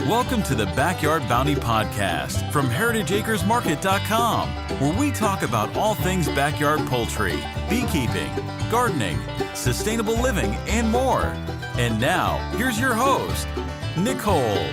Welcome to the Backyard Bounty Podcast from heritageacresmarket.com, where we talk about all things backyard poultry, beekeeping, gardening, sustainable living, and more. And now, here's your host, Nicole.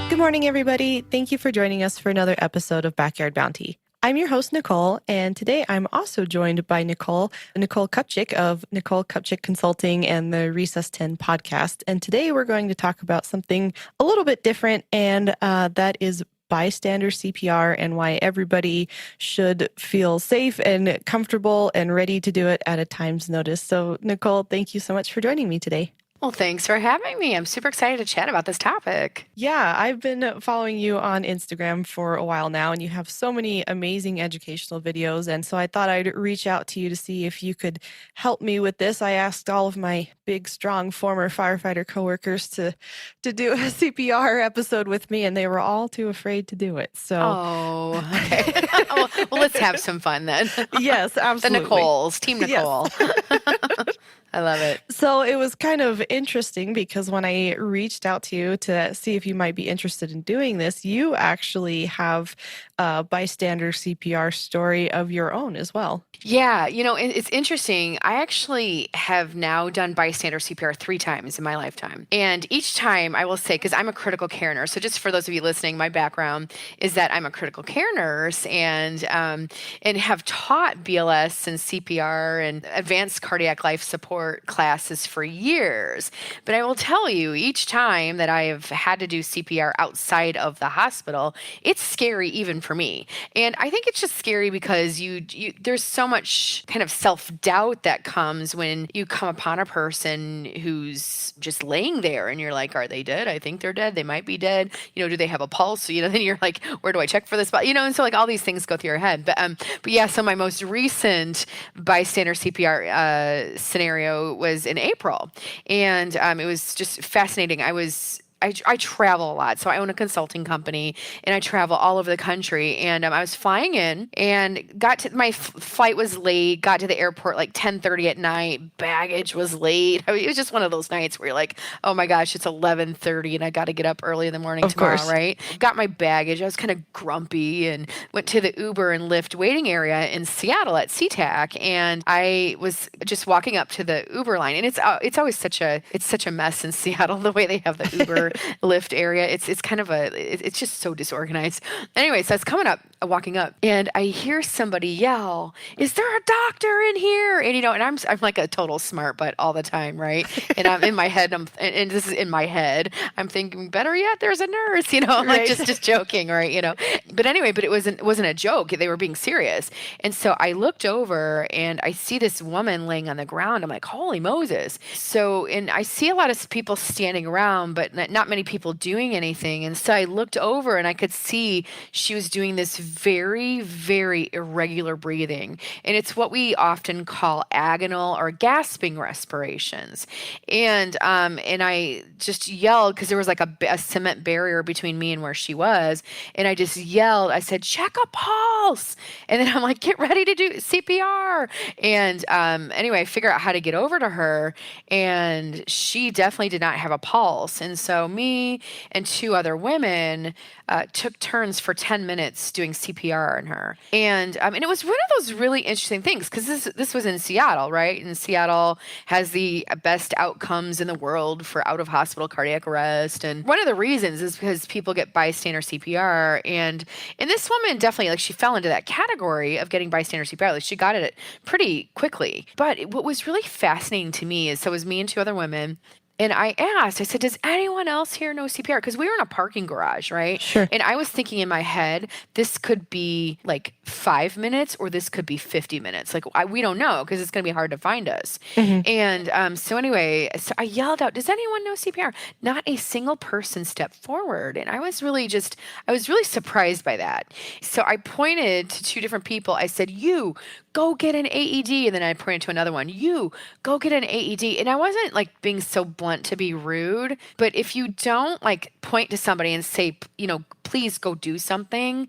Good morning, everybody. Thank you for joining us for another episode of Backyard Bounty. I'm your host, Nicole, and today I'm also joined by Nicole Kupchick of Nicole Kupchik Consulting and the Recess 10 podcast. And today we're going to talk about something a little bit different, and that is bystander CPR and why everybody should feel safe and comfortable and ready to do it at a time's notice. So, Nicole, thank you so much for joining me today. Well, thanks for having me. I'm super excited to chat about this topic. Yeah, I've been following you on Instagram for a while now, and you have so many amazing educational videos. And so I thought I'd reach out to you to see if you could help me with this. I asked all of my big, strong former firefighter coworkers to do a CPR episode with me, and they were all too afraid to do it. So, okay. well, let's have some fun then. Yes, absolutely. The Nicoles, Team Nicole. Yes. I love it. So it was kind of interesting because when I reached out to you to see if you might be interested in doing this, you actually have a bystander CPR story of your own as well. Yeah, it's interesting. I actually have now done bystander CPR 3 times in my lifetime. And each time I will say, because I'm a critical care nurse, so just for those of you listening, my background is that I'm a critical care nurse and have taught BLS and CPR and advanced cardiac life support classes for years. But I will tell you, each time that I have had to do CPR outside of the hospital, it's scary even for me. And I think it's just scary because there's so much kind of self-doubt that comes when you come upon a person who's just laying there and you're like, are they dead? I think they're dead. They might be dead. Do they have a pulse? Then you're like, where do I check for this? And so like all these things go through your head. But yeah, so my most recent bystander CPR scenario was in April. And it was just fascinating. I travel a lot. So I own a consulting company and I travel all over the country. And I was flying in and my flight was late, got to the airport like 10:30 at night. Baggage was late. It was just one of those nights where you're like, oh my gosh, it's 11:30 and I got to get up early in the morning tomorrow, right? Got my baggage. I was kind of grumpy and went to the Uber and Lyft waiting area in Seattle at SeaTac. And I was just walking up to the Uber line. And it's always such a mess in Seattle, the way they have the Uber Lyft area. It's kind of it's just so disorganized. Anyway, so I was walking up, and I hear somebody yell, "Is there a doctor in here?" And and I'm like a total smart butt all the time, right? And I'm in my head, and this is in my head, I'm thinking, better yet, there's a nurse, like right. just joking, right? But anyway, it wasn't a joke. They were being serious. And so I looked over and I see this woman laying on the ground. I'm like, holy Moses. And I see a lot of people standing around, but not many people doing anything. And so I looked over and I could see she was doing this very, very irregular breathing. And it's what we often call agonal or gasping respirations. And I just yelled because there was like a cement barrier between me and where she was. And I just yelled, I said, check a pulse. And then I'm like, get ready to do CPR. And anyway, I figure out how to get over to her. And she definitely did not have a pulse. And so me and 2 other women took turns for 10 minutes doing CPR on her. And it was one of those really interesting things because this was in Seattle, right? And Seattle has the best outcomes in the world for out-of-hospital cardiac arrest. And one of the reasons is because people get bystander CPR. And this woman definitely, she fell into that category of getting bystander CPR. She got it pretty quickly. But what was really fascinating to me is, so it was me and 2 other women. And I said, does anyone else here know CPR? Because we were in a parking garage, right? Sure. And I was thinking in my head, this could be like 5 minutes or this could be 50 minutes. We don't know because it's going to be hard to find us. Mm-hmm. And so anyway, I yelled out, does anyone know CPR? Not a single person stepped forward. And I was really surprised by that. So I pointed to 2 different people. I said, you go get an AED. And then I pointed to another one, you go get an AED. And I wasn't being so blunt to be rude, but if you don't point to somebody and say, please go do something,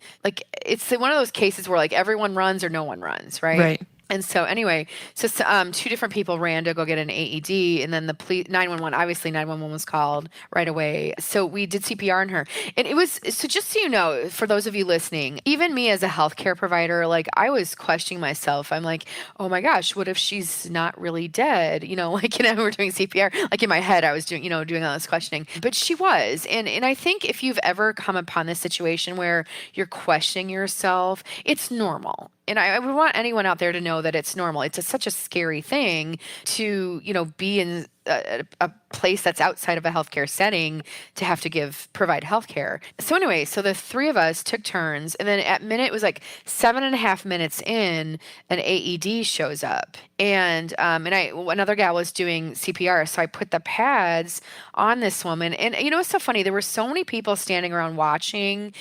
it's one of those cases where everyone runs or no one runs, right? Right. And so anyway, two different people ran to go get an AED, and then the 911, obviously 911 was called right away. So we did CPR on her. And it was, so just so you know, for those of you listening, even me as a healthcare provider, like I was questioning myself. I'm like, oh my gosh, what if she's not really dead? We're doing CPR. Like in my head, I was doing all this questioning, but she was. And I think if you've ever come upon this situation where you're questioning yourself, it's normal. And I would want anyone out there to know that it's normal. It's such a scary thing to, be in a place that's outside of a healthcare setting to have to provide healthcare. So anyway, so the three of us took turns, and then it was like 7.5 minutes in, an AED shows up, and another gal was doing CPR, so I put the pads on this woman, and it's so funny. There were so many people standing around watching,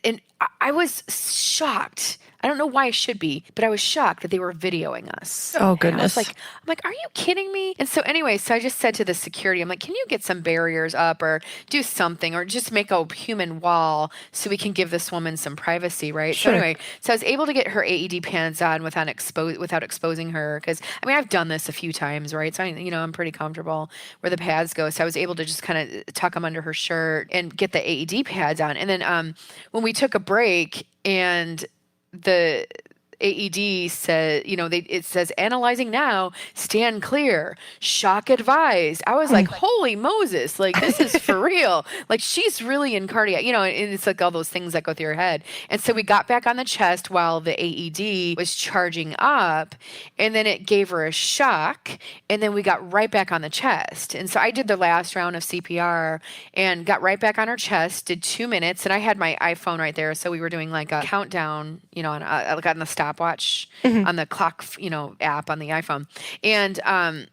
and I was shocked. I don't know why I should be, but I was shocked that they were videoing us. Oh, goodness. I'm like, are you kidding me? And so anyway, so I just said to the security, I'm like, can you get some barriers up or do something or just make a human wall so we can give this woman some privacy, right? Sure. So anyway, so I was able to get her AED pants on without exposing her, because I've done this a few times, right? So I'm pretty comfortable where the pads go. So I was able to just kind of tuck them under her shirt and get the AED pads on. And then when we took a break, and the AED said, it says analyzing now, stand clear, shock advised. I was like, holy Moses, like this is for real. Like she's really in cardiac, and it's like all those things that go through your head. And so we got back on the chest while the AED was charging up, and then it gave her a shock, and then we got right back on the chest. And so I did the last round of CPR and got right back on her chest, did 2 minutes, and I had my iPhone right there. So we were doing like a countdown, on the stopwatch on the clock, app on the iPhone. And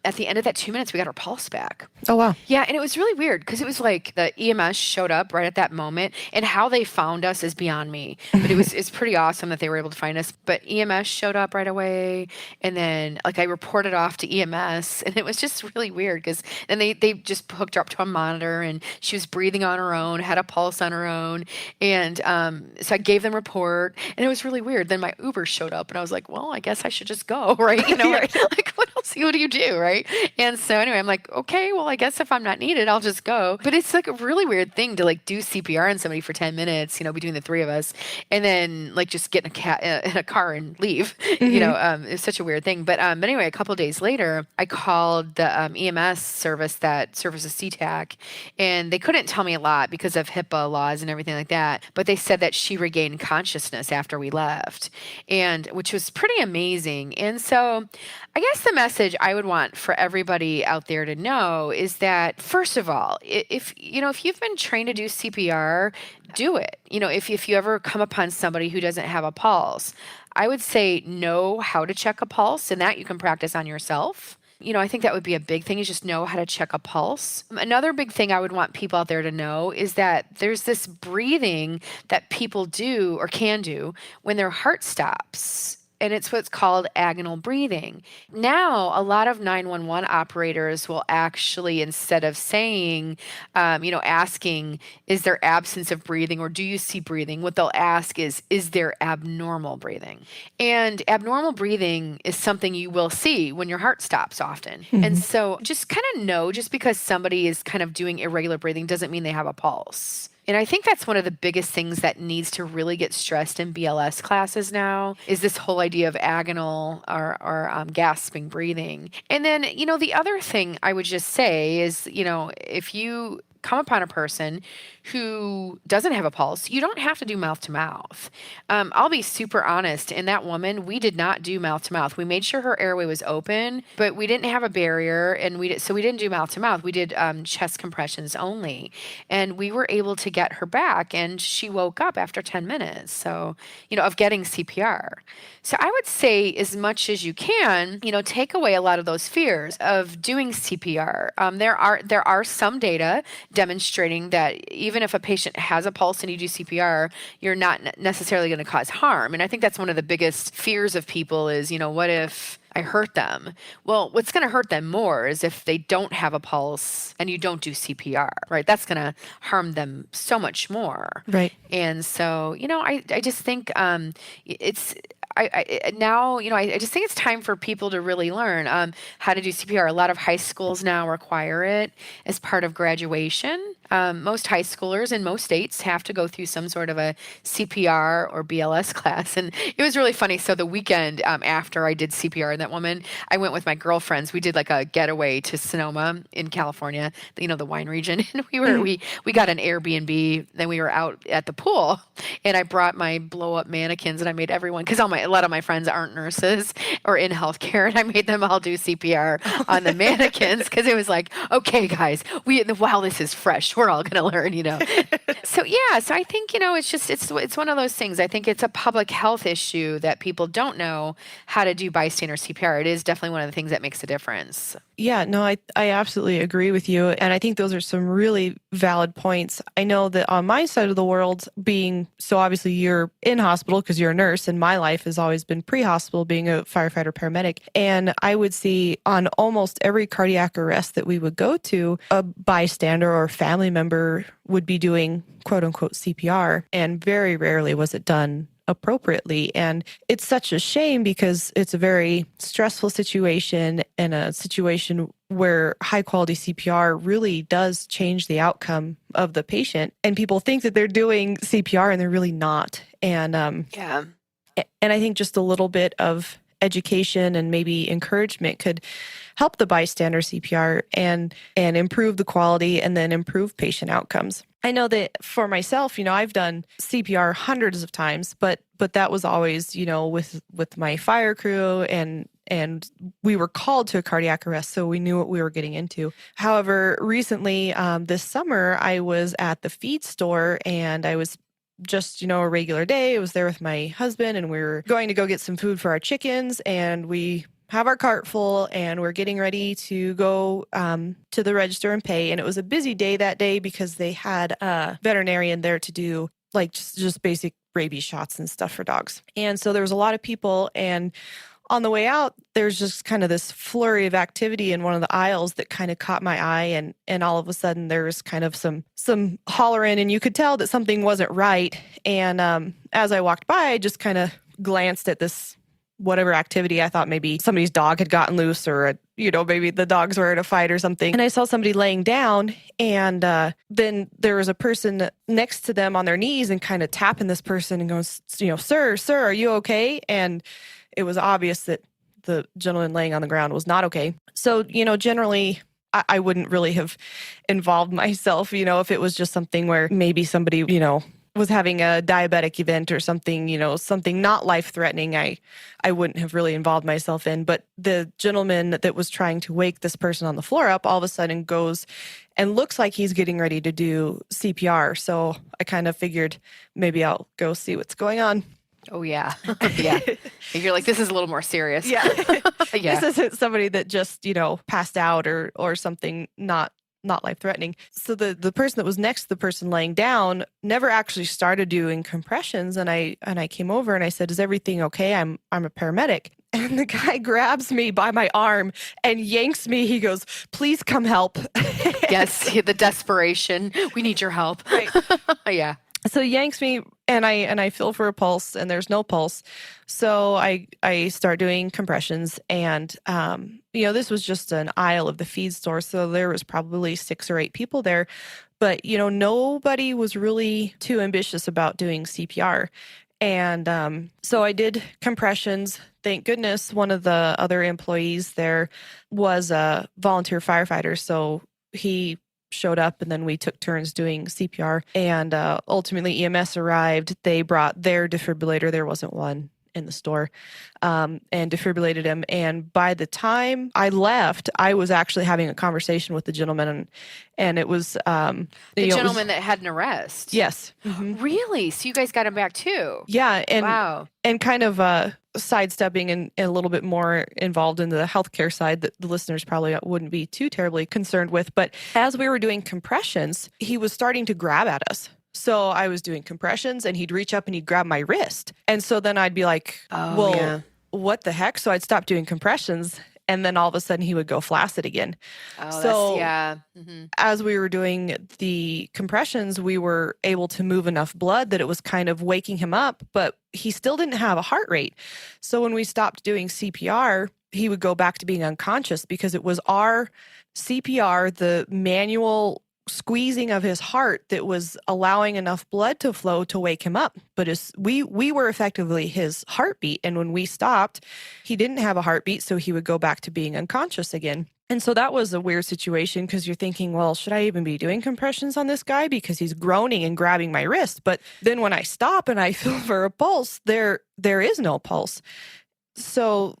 at the end of that 2 minutes, we got our pulse back. Oh, wow. Yeah. And it was really weird because it was like the EMS showed up right at that moment, and how they found us is beyond me. But it's pretty awesome that they were able to find us. But EMS showed up right away. And then I reported off to EMS, and it was just really weird because then they just hooked her up to a monitor, and she was breathing on her own, had a pulse on her own. And so I gave them a report, and it was really weird. Then my Uber showed up, and I was like, well, I guess I should just go, right? Like what else? What do you do, right? And so anyway, I'm like, okay, well, I guess if I'm not needed, I'll just go. But it's like a really weird thing to do CPR on somebody for 10 minutes, between the three of us, and then just get in a car and leave. It's such a weird thing. But anyway, a couple of days later, I called the EMS service that services CTAC, and they couldn't tell me a lot because of HIPAA laws and everything like that. But they said that she regained consciousness after we left, and which was pretty amazing. And so I guess the message I would want for everybody out there to know is that, first of all, if you've been trained to do CPR, do it. If you ever come upon somebody who doesn't have a pulse, I would say know how to check a pulse, and that you can practice on yourself. I think that would be a big thing, is just know how to check a pulse. Another big thing I would want people out there to know is that there's this breathing that people do or can do when their heart stops. And it's what's called agonal breathing. Now, a lot of 911 operators will actually, instead of saying, asking, is there absence of breathing or do you see breathing? What they'll ask is there abnormal breathing? And abnormal breathing is something you will see when your heart stops often. Mm-hmm. And so just kind of know, just because somebody is kind of doing irregular breathing doesn't mean they have a pulse. And I think that's one of the biggest things that needs to really get stressed in BLS classes now, is this whole idea of agonal or gasping breathing. And then, the other thing I would just say is, if you come upon a person who doesn't have a pulse, you don't have to do mouth to mouth. I'll be super honest. In that woman, we did not do mouth to mouth. We made sure her airway was open, but we didn't have a barrier, and we didn't do mouth to mouth. We did chest compressions only, and we were able to get her back, and she woke up after 10 minutes. So, of getting CPR. So I would say, as much as you can, take away a lot of those fears of doing CPR. There are some data demonstrating that even if a patient has a pulse and you do CPR, you're not necessarily going to cause harm. And I think that's one of the biggest fears of people is, what if I hurt them. Well, what's going to hurt them more is if they don't have a pulse and you don't do CPR, right? That's going to harm them so much more. Right. And so, I just think it's, now, I just think it's time for people to really learn how to do CPR. A lot of high schools now require it as part of graduation. Most high schoolers in most states have to go through some sort of a CPR or BLS class. And it was really funny. So the weekend after I did CPR on that woman, I went with my girlfriends. We did like a getaway to Sonoma in California, the wine region. And we got an Airbnb. Then we were out at the pool, and I brought my blow up mannequins, and I made everyone, because a lot of my friends aren't nurses or in healthcare, and I made them all do CPR on the mannequins, because it was like, okay, guys, while this is fresh, we're all going to learn, So I think, it's one of those things. I think it's a public health issue that people don't know how to do bystander CPR. It is definitely one of the things that makes a difference. Yeah, no, I absolutely agree with you. And I think those are some really valid points. I know that on my side of the world, so obviously you're in hospital because you're a nurse, and my life has always been pre-hospital, being a firefighter paramedic. And I would see on almost every cardiac arrest that we would go to, a bystander or family member would be doing quote unquote CPR. And very rarely was it done appropriately. And it's such a shame, because it's a very stressful situation, and a situation where high quality CPR really does change the outcome of the patient. And people think that they're doing CPR and they're really not. And and I think just a little bit of education and maybe encouragement could help the bystander CPR and improve the quality and then improve patient outcomes. I know that for myself, I've done CPR hundreds of times, but that was always, with my fire crew, and we were called to a cardiac arrest, so we knew what we were getting into. However, recently, this summer, I was at the feed store, and I was just, a regular day. I was there with my husband, and we were going to go get some food for our chickens, and we have our cart full, and we're getting ready to go to the register and pay. And it was a busy day that day because they had a veterinarian there to do like just basic rabies shots and stuff for dogs. And so there was a lot of people, and on the way out, there's just kind of this flurry of activity in one of the aisles that kind of caught my eye. And all of a sudden there was kind of some hollering, and you could tell that something wasn't right. And as I walked by, I just kind of glanced at this whatever activity. I thought maybe somebody's dog had gotten loose, or, maybe the dogs were at a fight or something. And I saw somebody laying down, and then there was a person next to them on their knees and kind of tapping this person and goes, sir, are you okay? And it was obvious that the gentleman laying on the ground was not okay. So, generally, I wouldn't really have involved myself, if it was just something where maybe somebody, was having a diabetic event or something, something not life-threatening, I wouldn't have really involved myself in. But the gentleman that was trying to wake this person on the floor up all of a sudden goes and looks like he's getting ready to do CPR. So I kind of figured maybe I'll go see what's going on. Oh, yeah. Yeah. You're like, this is a little more serious. Yeah. Yeah. This isn't somebody that just, passed out or something not life-threatening. So the person that was next to the person laying down never actually started doing compressions. And I came over and I said, is everything okay? I'm a paramedic. And the guy grabs me by my arm and yanks me. He goes, please come help. Yes, the desperation. We need your help. Right. Yeah. So he yanks me, and I feel for a pulse, and there's no pulse. So I start doing compressions, and this was just an aisle of the feed store, so there was probably 6 or 8 people there. But nobody was really too ambitious about doing CPR. And so I did compressions. Thank goodness one of the other employees there was a volunteer firefighter, so he showed up, and then we took turns doing CPR. And ultimately EMS arrived. They brought their defibrillator. There wasn't one in the store, and defibrillated him. And by the time I left, I was actually having a conversation with the gentleman, and it was the gentleman that had an arrest. Yes. Mm-hmm. Really? So you guys got him back too? Yeah. And wow. And kind of sidestepping and a little bit more involved in the healthcare side that the listeners probably wouldn't be too terribly concerned with. But as we were doing compressions, he was starting to grab at us. So I was doing compressions, and he'd reach up and he'd grab my wrist. And so then I'd be like, what the heck? So I'd stop doing compressions, and then all of a sudden he would go flaccid again. Oh, So yeah. Mm-hmm. as we were doing the compressions, we were able to move enough blood that it was kind of waking him up, but he still didn't have a heart rate. So when we stopped doing CPR, he would go back to being unconscious because it was our CPR, the manual squeezing of his heart, that was allowing enough blood to flow to wake him up. But we were effectively his heartbeat. And when we stopped, he didn't have a heartbeat, so he would go back to being unconscious again. And so that was a weird situation because you're thinking, well, should I even be doing compressions on this guy because he's groaning and grabbing my wrist? But then when I stop and I feel for a pulse, there is no pulse. So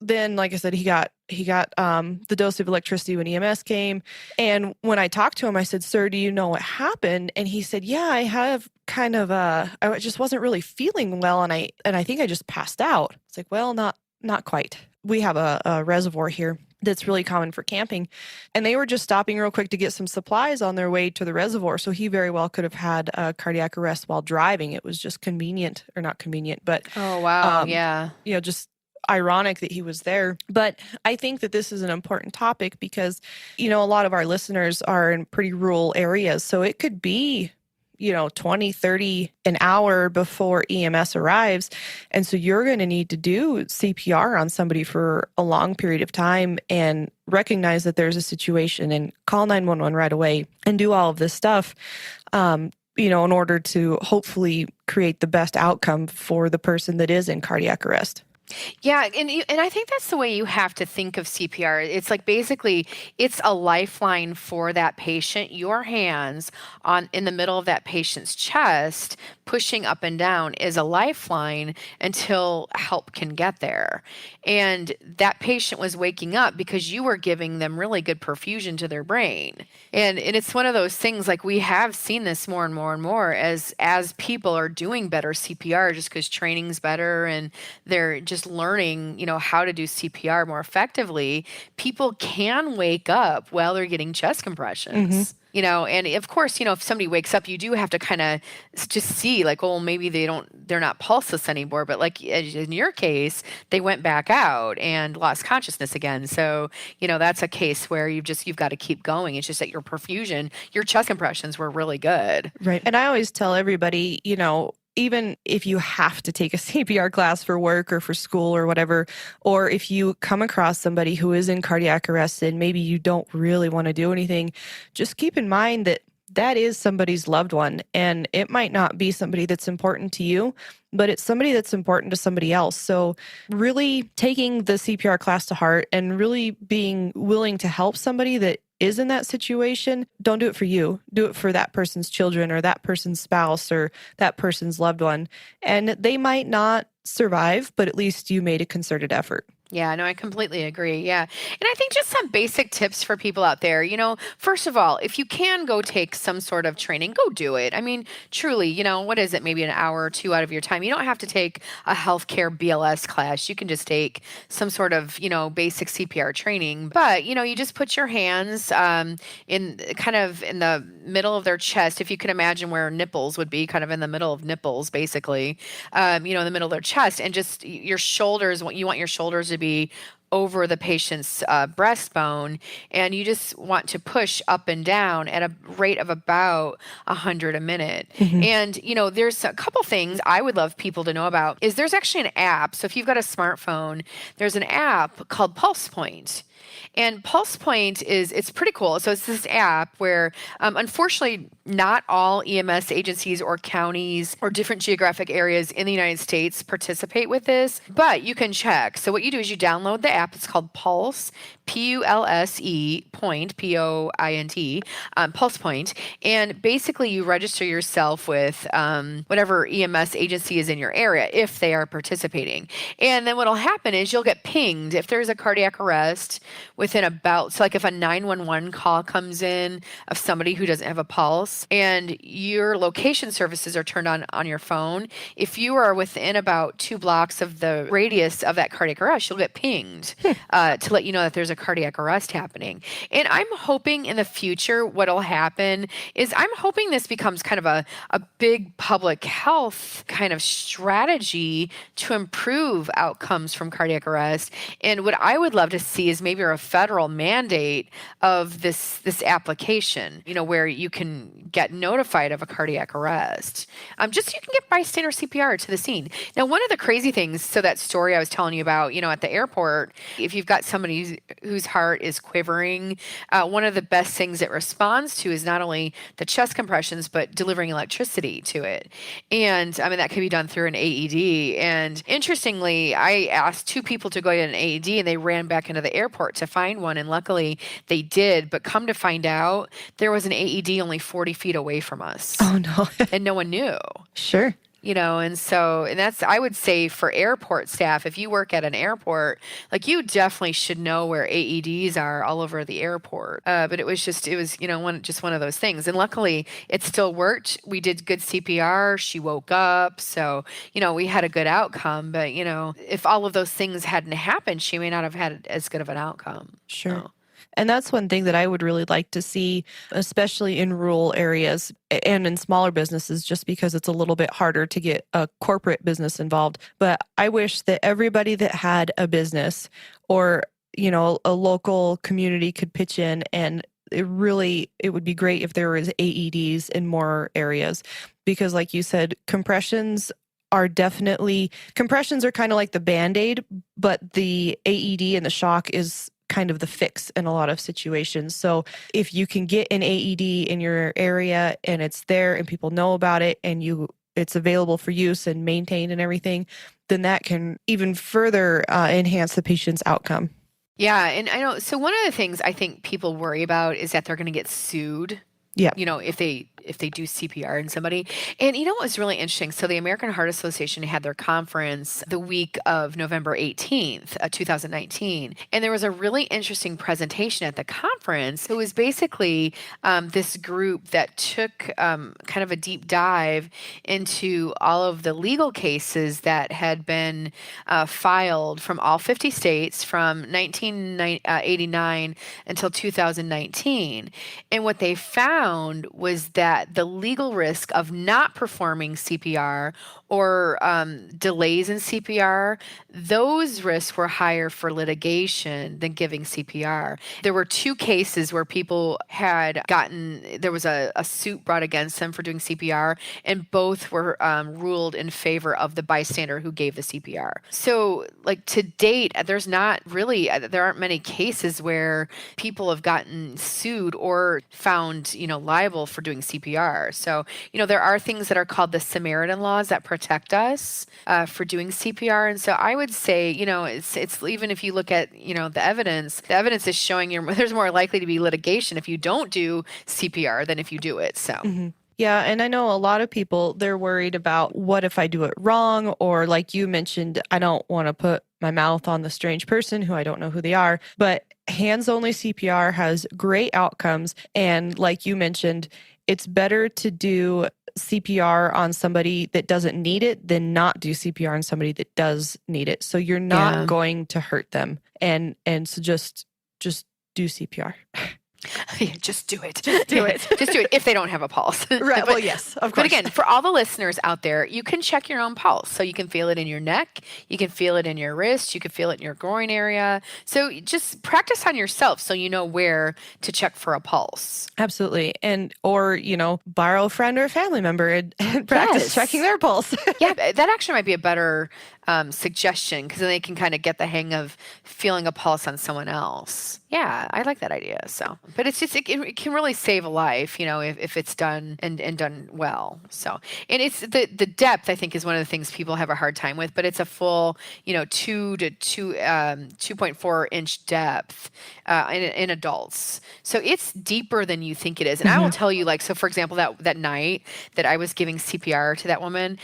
then, like I said, he got the dose of electricity when EMS came. And when I talked to him, I said, "Sir, do you know what happened?" And he said, "Yeah, I have kind of I just wasn't really feeling well, and I think I just passed out." It's like, well, not quite. We have a reservoir here that's really common for camping, and they were just stopping real quick to get some supplies on their way to the reservoir. So he very well could have had a cardiac arrest while driving. It was just convenient, or not convenient, but oh wow, yeah, just ironic that he was there. But I think that this is an important topic because, a lot of our listeners are in pretty rural areas. So it could be, 20, 30 an hour before EMS arrives. And so you're going to need to do CPR on somebody for a long period of time and recognize that there's a situation and call 911 right away and do all of this stuff, in order to hopefully create the best outcome for the person that is in cardiac arrest. Yeah, and I think that's the way you have to think of CPR. It's like basically it's a lifeline for that patient. Your hands in the middle of that patient's chest, pushing up and down, is a lifeline until help can get there. And that patient was waking up because you were giving them really good perfusion to their brain. And it's one of those things, like, we have seen this more and more and more as people are doing better CPR just because training's better and they're just learning, how to do CPR more effectively. People can wake up while they're getting chest compressions. And of course, if somebody wakes up, you do have to kind of just see, like, oh, maybe they're not pulseless anymore. But like in your case, they went back out and lost consciousness again. So, that's a case where you've got to keep going. It's just that your perfusion, your chest compressions were really good. Right. And I always tell everybody, even if you have to take a CPR class for work or for school or whatever, or if you come across somebody who is in cardiac arrest and maybe you don't really want to do anything, just keep in mind that is somebody's loved one. And it might not be somebody that's important to you, but it's somebody that's important to somebody else. So really taking the CPR class to heart and really being willing to help somebody that is in that situation. Don't do it for you. Do it for that person's children or that person's spouse or that person's loved one. And they might not survive, but at least you made a concerted effort. Yeah, no, I completely agree. Yeah. And I think just some basic tips for people out there, first of all, if you can go take some sort of training, go do it. I mean, truly, what is it? Maybe an hour or two out of your time. You don't have to take a healthcare BLS class. You can just take some sort of, basic CPR training. But, you just put your hands in the middle of their chest. If you can imagine where nipples would be, kind of in the middle of nipples, basically, in the middle of their chest, and just your shoulders, you want your shoulders to be over the patient's breastbone, and you just want to push up and down at a rate of about 100 a minute. And, there's a couple things I would love people to know about is there's actually an app. So if you've got a smartphone, there's an app called Pulse Point. And Pulse Point it's pretty cool. So it's this app where, unfortunately, not all EMS agencies or counties or different geographic areas in the United States participate with this, but you can check. So what you do is you download the app. It's called Pulse, Pulse Point, Point, Pulse Point. And basically you register yourself with whatever EMS agency is in your area if they are participating. And then what'll happen is you'll get pinged if there's a cardiac arrest within about, so like if a 911 call comes in of somebody who doesn't have a pulse and your location services are turned on your phone, if you are within about 2 blocks of the radius of that cardiac arrest, you'll get pinged to let you know that there's a cardiac arrest happening. And I'm hoping in the future what'll happen is I'm hoping this becomes kind of a big public health kind of strategy to improve outcomes from cardiac arrest. And what I would love to see is maybe a federal mandate of this application, where you can get notified of a cardiac arrest. Just so you can get bystander CPR to the scene. Now, one of the crazy things, so that story I was telling you about, at the airport, if you've got somebody whose heart is quivering, one of the best things it responds to is not only the chest compressions, but delivering electricity to it. And that can be done through an AED. And interestingly, I asked 2 people to go get an AED and they ran back into the airport to find one. And luckily they did. But come to find out, there was an AED only 40 feet away from us. Oh, no. And no one knew. Sure. And that's, I would say for airport staff, if you work at an airport, like you definitely should know where AEDs are all over the airport. But it was one of those things. And luckily it still worked. We did good CPR. She woke up. So, we had a good outcome, but if all of those things hadn't happened, she may not have had as good of an outcome. Sure. So. And that's one thing that I would really like to see, especially in rural areas and in smaller businesses, just because it's a little bit harder to get a corporate business involved. But I wish that everybody that had a business or, a local community could pitch in, and it would be great if there was AEDs in more areas, because like you said, compressions are kind of like the Band-Aid, but the AED and the shock is kind of the fix in a lot of situations. So if you can get an AED in your area and it's there and people know about it and it's available for use and maintained and everything, then that can even further enhance the patient's outcome. Yeah. And I know, so one of the things I think people worry about is that they're going to get sued. Yeah. If they do CPR in somebody. And what was really interesting? So the American Heart Association had their conference the week of November 18th, 2019. And there was a really interesting presentation at the conference. It was basically this group that took kind of a deep dive into all of the legal cases that had been filed from all 50 states from 1989 until 2019. And what they found was that the legal risk of not performing CPR or delays in CPR, those risks were higher for litigation than giving CPR. There were 2 cases where people there was a suit brought against them for doing CPR, and both were ruled in favor of the bystander who gave the CPR. So to date, there aren't many cases where people have gotten sued or found, liable for doing CPR. So, there are things that are called the Samaritan laws that protect us for doing CPR. And so I would say, it's even if you look at, the evidence is showing there's more likely to be litigation if you don't do CPR than if you do it. So. Mm-hmm. Yeah. And I know a lot of people, they're worried about what if I do it wrong? Or like you mentioned, I don't want to put my mouth on the strange person who I don't know who they are. But hands-only CPR has great outcomes. And like you mentioned, it's better to do CPR on somebody that doesn't need it than not do CPR on somebody that does need it. So you're not going to hurt them. And so just do CPR. Yeah, just do it. Just do it. Just do it if they don't have a pulse. Right. Well, yes, of course. But again, for all the listeners out there, you can check your own pulse. So you can feel it in your neck. You can feel it in your wrist. You can feel it in your groin area. So just practice on yourself so you know where to check for a pulse. Absolutely. Or, borrow a friend or a family member and practice checking their pulse. Yeah, that actually might be a better suggestion, because then they can kind of get the hang of feeling a pulse on someone else. Yeah, I like that idea. So, but it's just, it can really save a life, if it's done and done well. So, and it's the depth, I think, is one of the things people have a hard time with, but it's a full, 2.4 inch depth in adults. So it's deeper than you think it is. And I will tell you, so for example, that night that I was giving CPR to that woman,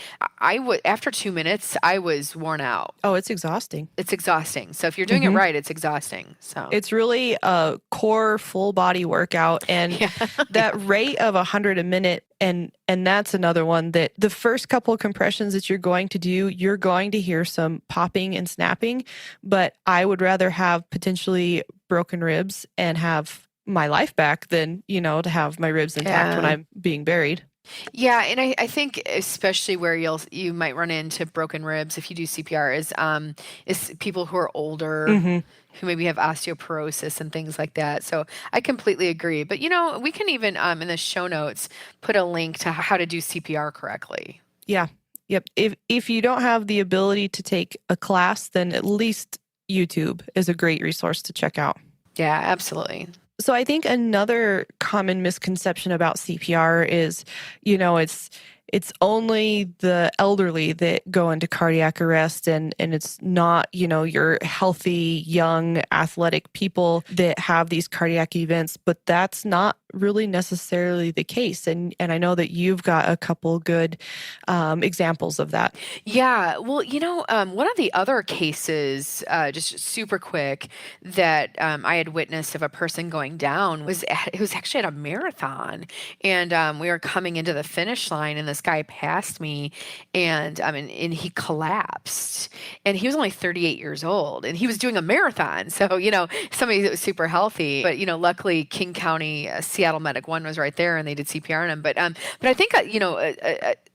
after 2 minutes, I was worn out. Oh, it's exhausting. It's exhausting. So if you're doing it right, it's exhausting. So it's really a core full body workout, and that rate of 100 a minute. And that's another one that the first couple of compressions that you're going to do, you're going to hear some popping and snapping, but I would rather have potentially broken ribs and have my life back than, to have my ribs intact when I'm being buried. Yeah, and I think especially where you might run into broken ribs if you do CPR is people who are older, who maybe have osteoporosis and things like that. So I completely agree. But we can even in the show notes put a link to how to do CPR correctly. Yeah. Yep. If you don't have the ability to take a class, then at least YouTube is a great resource to check out. Yeah, absolutely. So I think another common misconception about CPR is, it's only the elderly that go into cardiac arrest, and it's not, your healthy, young, athletic people that have these cardiac events, but that's not really necessarily the case. And I know that you've got a couple good examples of that. Yeah. Well, one of the other cases, just super quick, that I had witnessed of a person going down it was actually at a marathon. And we were coming into the finish line, and this guy passed me, and he collapsed. And he was only 38 years old, and he was doing a marathon. So, somebody that was super healthy. But, luckily, King County Seattle Medic 1 was right there, and they did CPR on him. But I think,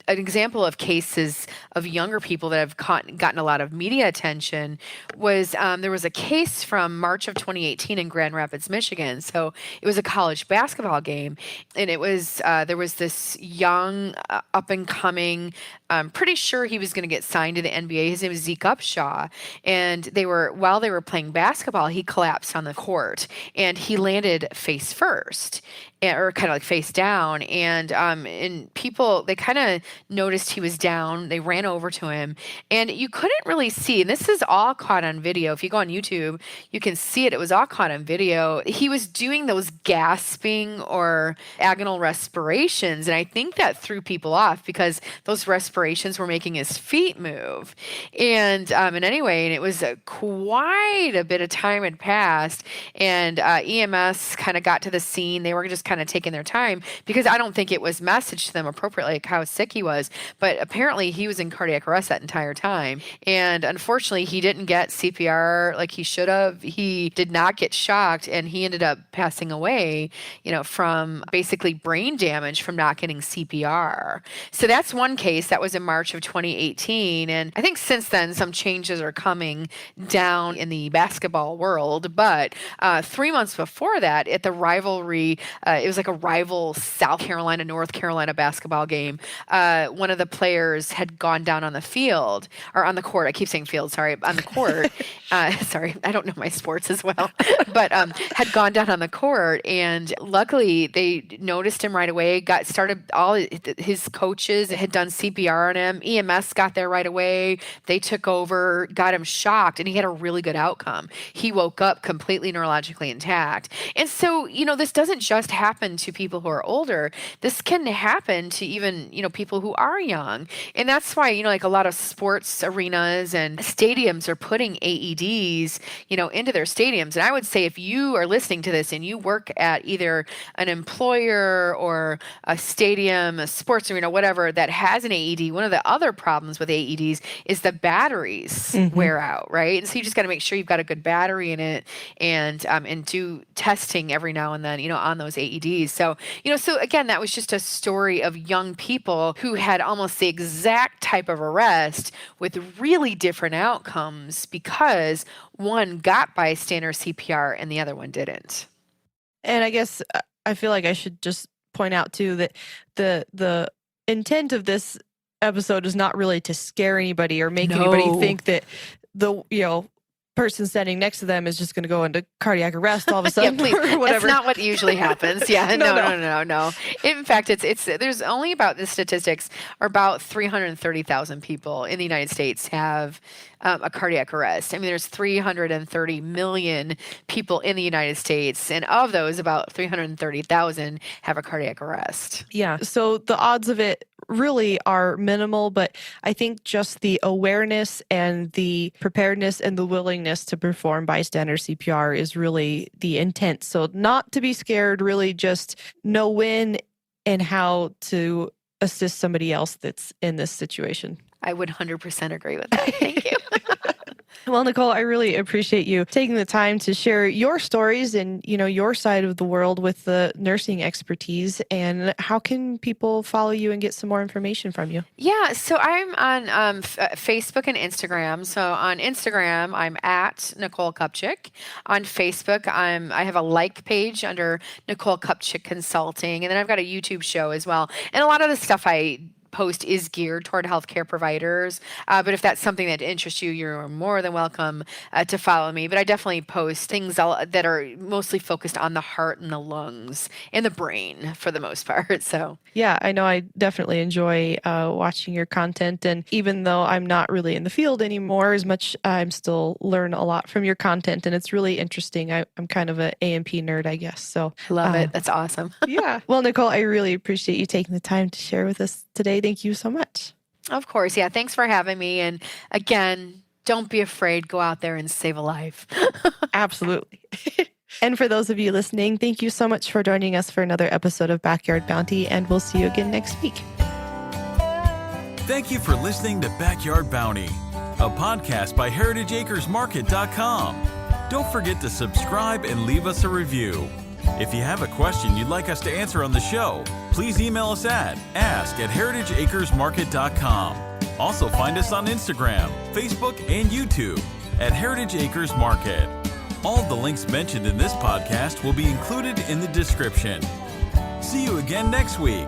an example of cases of younger people that have gotten a lot of media attention was there was a case from March of 2018 in Grand Rapids, Michigan. So it was a college basketball game, and it was there was this young up and coming. I'm pretty sure he was going to get signed to the NBA. His name was Zeke Upshaw, and while they were playing basketball, he collapsed on the court, and he landed face first, or kind of like face down, and people, they kind of noticed he was down. They ran over to him, and you couldn't really see, and this is all caught on video. If you go on YouTube, you can see it. It was all caught on video. He was doing those gasping or agonal respirations, and I think that threw people off because those respirations were making his feet move. And anyway, and it was quite a bit of time had passed, and EMS kind of got to the scene. They were just kind of taking their time because I don't think it was messaged to them appropriately, like how sick he was. But apparently he was in cardiac arrest that entire time. And unfortunately, he didn't get CPR like he should have. He did not get shocked, and he ended up passing away, from basically brain damage from not getting CPR. So that's one case. That was in March of 2018. And I think since then, some changes are coming down in the basketball world. But 3 months before that, at the rivalry, it was like a rival South Carolina, North Carolina basketball game. One of the players had gone down on the field, or on the court. I keep saying field, sorry, on the court. Sorry, I don't know my sports as well, but had gone down on the court, and luckily they noticed him right away. All his coaches had done CPR on him. EMS got there right away. They took over, got him shocked, and he had a really good outcome. He woke up completely neurologically intact. And so, this doesn't just happen to people who are older. This can happen to even, people who are young. And that's why, like a lot of sports arenas and stadiums are putting AEDs, into their stadiums. And I would say if you are listening to this and you work at either an employer or a stadium, a sports arena, whatever, that has an AED, one of the other problems with AEDs is the batteries wear out, right? And so you just got to make sure you've got a good battery in it, and do testing every now and then, on those AEDs. So, so again, that was just a story of young people who had almost the exact type of arrest with really different outcomes because one got bystander CPR and the other one didn't. And I guess I feel like I should just point out too that the intent of this episode is not really to scare anybody or make anybody think that person standing next to them is just going to go into cardiac arrest all of a sudden. Please. Or whatever. That's not what usually happens. Yeah, no. In fact, there's only about the statistics are about 330,000 people in the United States have a cardiac arrest. I mean, there's 330 million people in the United States, and of those, about 330,000 have a cardiac arrest. Yeah. So the odds of it really are minimal, but I think just the awareness and the preparedness and the willingness to perform bystander CPR is really the intent. So not to be scared, really just know when and how to assist somebody else that's in this situation. I would 100% agree with that. Thank you. Well, Nicole, I really appreciate you taking the time to share your stories and, your side of the world with the nursing expertise. And how can people follow you and get some more information from you? Yeah, so I'm on Facebook and Instagram. So on Instagram, I'm at Nicole Kupchick. On Facebook, I have a like page under Nicole Kupchik Consulting. And then I've got a YouTube show as well. And a lot of the stuff I post is geared toward healthcare providers. But if that's something that interests you, you're more than welcome to follow me. But I definitely post things that are mostly focused on the heart and the lungs and the brain for the most part. So yeah, I know I definitely enjoy watching your content. And even though I'm not really in the field anymore as much, I'm still learn a lot from your content. And it's really interesting. I'm kind of an A&P nerd, I guess. So love it. That's awesome. Yeah. Well, Nicole, I really appreciate you taking the time to share with us today. Thank you so much. Of course. Yeah. Thanks for having me. And again, don't be afraid. Go out there and save a life. Absolutely. And for those of you listening, thank you so much for joining us for another episode of Backyard Bounty, and we'll see you again next week. Thank you for listening to Backyard Bounty, a podcast by heritageacresmarket.com. Don't forget to subscribe and leave us a review. If you have a question you'd like us to answer on the show, please email us at ask@heritageacresmarket.com. Also find us on Instagram, Facebook, and YouTube at Heritage Acres Market. All of the links mentioned in this podcast will be included in the description. See you again next week.